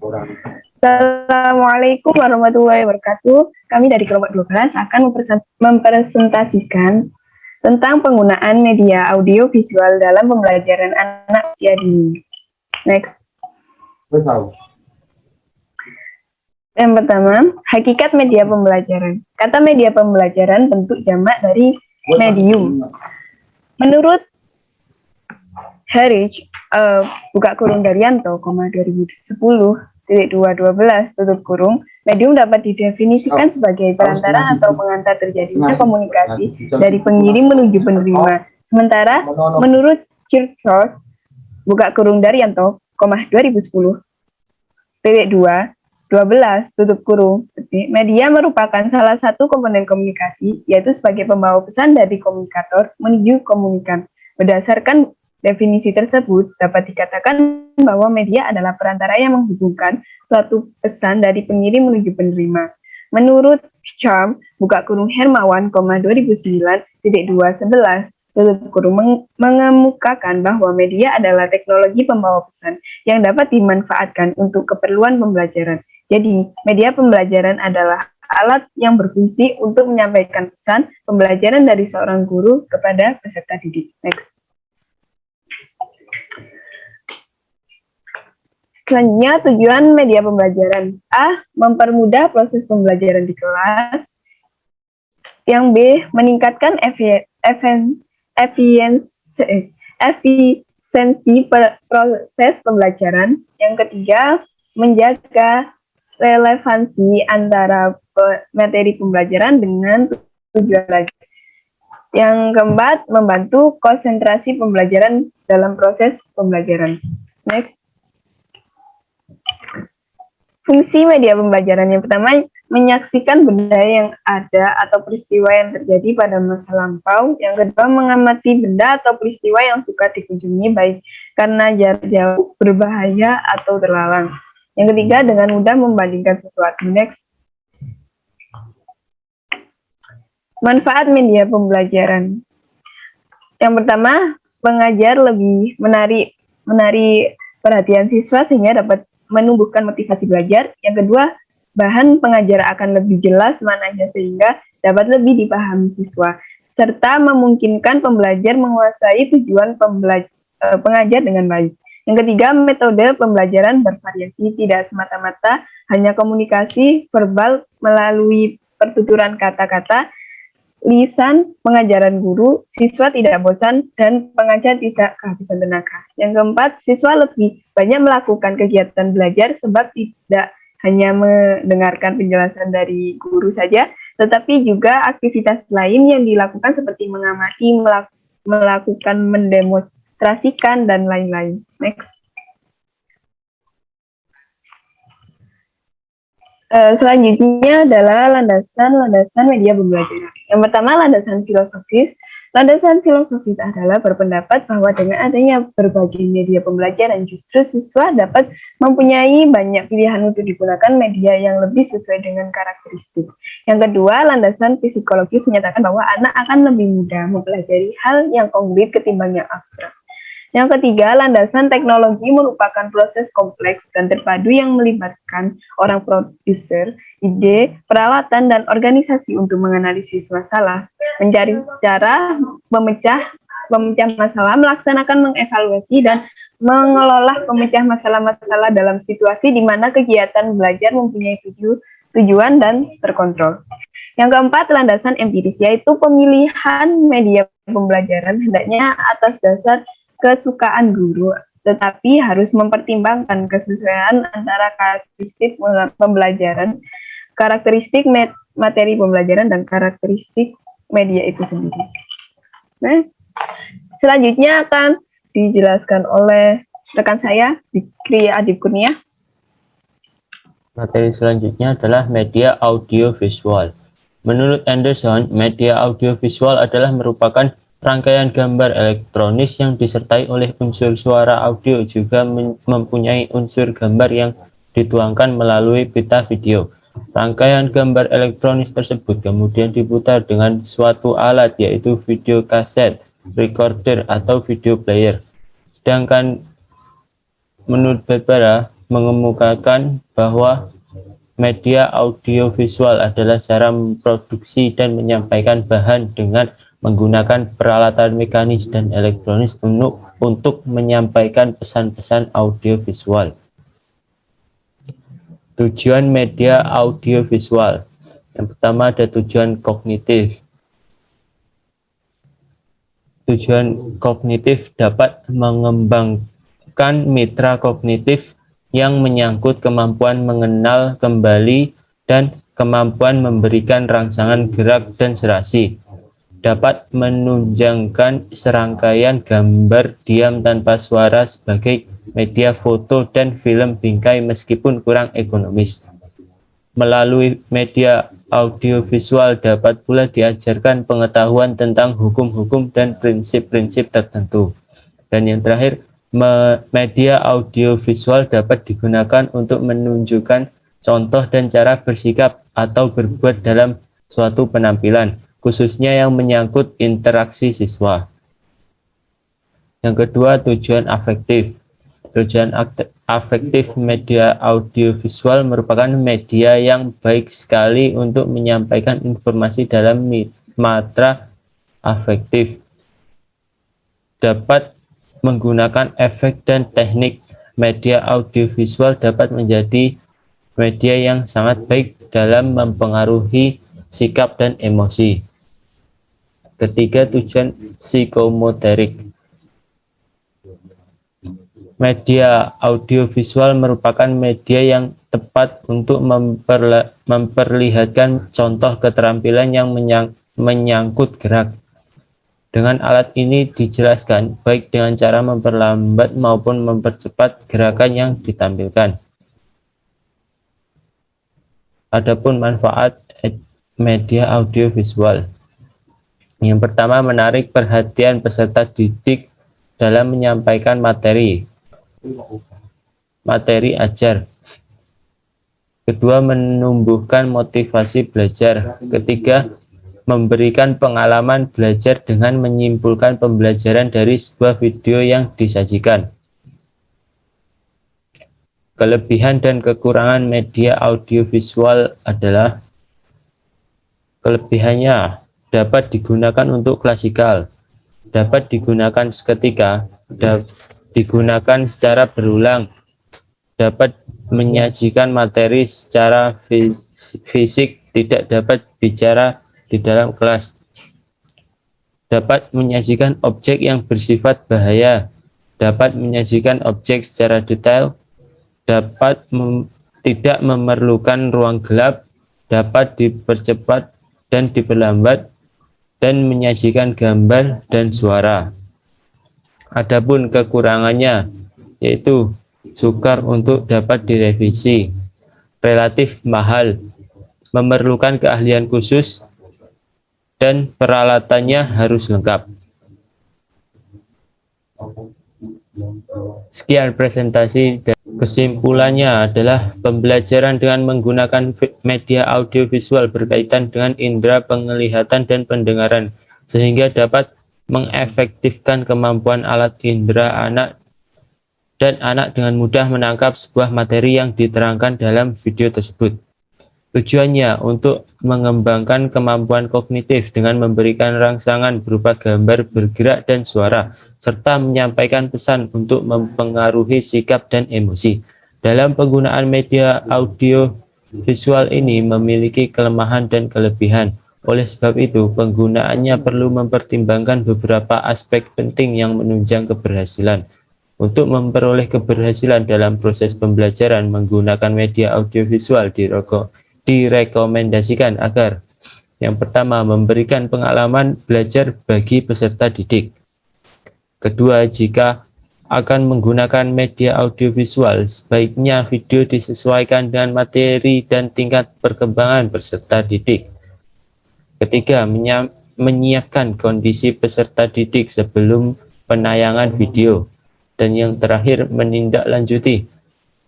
Assalamualaikum warahmatullahi wabarakatuh. Kami dari kelompok 12 akan mempresentasikan tentang penggunaan media audio visual dalam pembelajaran anak usia dini. Next. Yang pertama, hakikat media pembelajaran. Kata media pembelajaran bentuk jamak dari medium. Menurut Harich, buka kurung Daryanto, 2010,212 tutup kurung, medium dapat didefinisikan sebagai perantara atau pengantar terjadinya komunikasi dari pengirim menuju penerima. Sementara menurut Kirchhoff, buka kurung Daryanto, 2010,212 tutup kurung, media merupakan salah satu komponen komunikasi, yaitu sebagai pembawa pesan dari komunikator menuju komunikan. Berdasarkan definisi tersebut, dapat dikatakan bahwa media adalah perantara yang menghubungkan suatu pesan dari pengirim menuju penerima. Menurut Charm, buka kurung Hermawan, 2009,211 tutup kurung mengemukakan bahwa media adalah teknologi pembawa pesan yang dapat dimanfaatkan untuk keperluan pembelajaran. Jadi, media pembelajaran adalah alat yang berfungsi untuk menyampaikan pesan pembelajaran dari seorang guru kepada peserta didik. Next. Selanjutnya, tujuan media pembelajaran. A. Mempermudah proses pembelajaran di kelas. Yang B. Meningkatkan efisiensi proses pembelajaran. Yang ketiga, menjaga relevansi antara materi pembelajaran dengan tujuan belajar. Yang keempat, membantu konsentrasi pembelajaran dalam proses pembelajaran. Next. Fungsi media pembelajaran yang pertama, menyaksikan benda yang ada atau peristiwa yang terjadi pada masa lampau. Yang kedua, mengamati benda atau peristiwa yang suka dikunjungi baik karena jarak jauh, berbahaya, atau terlarang. Yang ketiga, dengan mudah membandingkan sesuatu. Next. Manfaat media pembelajaran. Yang pertama, pengajar lebih menarik perhatian siswa sehingga dapat menumbuhkan motivasi belajar. Yang kedua, bahan pengajar akan lebih jelas maknanya sehingga dapat lebih dipahami siswa, serta memungkinkan pembelajar menguasai tujuan pengajar dengan baik. Yang ketiga, metode pembelajaran bervariasi, tidak semata-mata hanya komunikasi verbal melalui pertuturan kata-kata, lisan, pengajaran guru, siswa tidak bosan, dan pengajar tidak kehabisan tenaga. Yang keempat, siswa lebih banyak melakukan kegiatan belajar sebab tidak hanya mendengarkan penjelasan dari guru saja, tetapi juga aktivitas lain yang dilakukan seperti mengamati, melakukan, mendemonstrasikan, dan lain-lain. Next. Selanjutnya adalah landasan media pembelajaran. Yang pertama, landasan filosofis. Landasan filosofis adalah berpendapat bahwa dengan adanya berbagai media pembelajaran, justru siswa dapat mempunyai banyak pilihan untuk digunakan media yang lebih sesuai dengan karakteristik. Yang kedua, landasan psikologis menyatakan bahwa anak akan lebih mudah mempelajari hal yang konkret ketimbang yang abstrak. Yang ketiga, landasan teknologi merupakan proses kompleks dan terpadu yang melibatkan orang produser, ide, peralatan, dan organisasi untuk menganalisis masalah, mencari cara memecah masalah, melaksanakan mengevaluasi, dan mengelola pemecah masalah-masalah dalam situasi di mana kegiatan belajar mempunyai tujuan dan terkontrol. Yang keempat, landasan empiris, yaitu pemilihan media pembelajaran hendaknya atas dasar kesukaan guru, tetapi harus mempertimbangkan kesesuaian antara karakteristik pembelajaran, karakteristik materi pembelajaran, dan karakteristik media itu sendiri. Nah, selanjutnya akan dijelaskan oleh rekan saya, Fikri Adib Kurnia. Materi selanjutnya adalah media audiovisual. Menurut Anderson, media audiovisual adalah merupakan rangkaian gambar elektronis yang disertai oleh unsur suara. Audio juga mempunyai unsur gambar yang dituangkan melalui pita video. Rangkaian gambar elektronis tersebut kemudian diputar dengan suatu alat, yaitu video kaset, recorder, atau video player. Sedangkan menurut Barbara, mengemukakan bahwa media audiovisual adalah cara memproduksi dan menyampaikan bahan dengan menggunakan peralatan mekanis dan elektronis untuk menyampaikan pesan-pesan audiovisual. Tujuan media audiovisual. Yang pertama ada tujuan kognitif. Tujuan kognitif dapat mengembangkan mitra kognitif yang menyangkut kemampuan mengenal kembali dan kemampuan memberikan rangsangan gerak dan serasi. Dapat menunjangkan serangkaian gambar diam tanpa suara sebagai media foto dan film bingkai meskipun kurang ekonomis. Melalui media audiovisual dapat pula diajarkan pengetahuan tentang hukum-hukum dan prinsip-prinsip tertentu. Dan yang terakhir, media audiovisual dapat digunakan untuk menunjukkan contoh dan cara bersikap atau berbuat dalam suatu penampilan, khususnya yang menyangkut interaksi siswa. Yang kedua, tujuan afektif. Tujuan afektif media audiovisual merupakan media yang baik sekali untuk menyampaikan informasi dalam matra afektif. Dapat menggunakan efek dan teknik. Media audiovisual dapat menjadi media yang sangat baik dalam mempengaruhi sikap dan emosi. Ketiga, tujuan psikomotorik. Media audiovisual merupakan media yang tepat untuk memperlihatkan contoh keterampilan yang menyangkut gerak. Dengan alat ini dijelaskan baik dengan cara memperlambat maupun mempercepat gerakan yang ditampilkan. Adapun manfaat media audiovisual. Yang pertama, menarik perhatian peserta didik dalam menyampaikan materi ajar. Kedua, menumbuhkan motivasi belajar. Ketiga, memberikan pengalaman belajar dengan menyimpulkan pembelajaran dari sebuah video yang disajikan. Kelebihan dan kekurangan media audiovisual adalah: kelebihannya dapat digunakan untuk klasikal, dapat digunakan seketika, digunakan secara berulang, dapat menyajikan materi secara fisik, tidak dapat bicara di dalam kelas, dapat menyajikan objek yang bersifat bahaya, dapat menyajikan objek secara detail, dapat tidak memerlukan ruang gelap, dapat dipercepat dan diperlambat, dan menyajikan gambar dan suara. Adapun kekurangannya yaitu sukar untuk dapat direvisi, relatif mahal, memerlukan keahlian khusus, dan peralatannya harus lengkap. Sekian presentasi, dan kesimpulannya adalah pembelajaran dengan menggunakan media audiovisual berkaitan dengan indera penglihatan dan pendengaran, sehingga dapat mengefektifkan kemampuan alat indera anak dengan mudah menangkap sebuah materi yang diterangkan dalam video tersebut. Tujuannya untuk mengembangkan kemampuan kognitif dengan memberikan rangsangan berupa gambar, bergerak, dan suara, serta menyampaikan pesan untuk mempengaruhi sikap dan emosi. Dalam penggunaan media audio visual ini memiliki kelemahan dan kelebihan. Oleh sebab itu, penggunaannya perlu mempertimbangkan beberapa aspek penting yang menunjang keberhasilan. Untuk memperoleh keberhasilan dalam proses pembelajaran menggunakan media audiovisual direkomendasikan agar: yang pertama, memberikan pengalaman belajar bagi peserta didik. Kedua, jika akan menggunakan media audiovisual, sebaiknya video disesuaikan dengan materi dan tingkat perkembangan peserta didik. Ketiga, menyiapkan kondisi peserta didik sebelum penayangan video. Dan yang terakhir, menindaklanjuti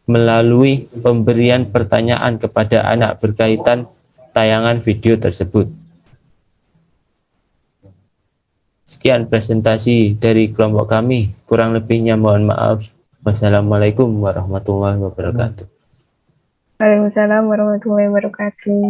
melalui pemberian pertanyaan kepada anak berkaitan tayangan video tersebut. Sekian presentasi dari kelompok kami, kurang lebihnya mohon maaf. Wassalamualaikum warahmatullahi wabarakatuh. Waalaikumsalam warahmatullahi wabarakatuh.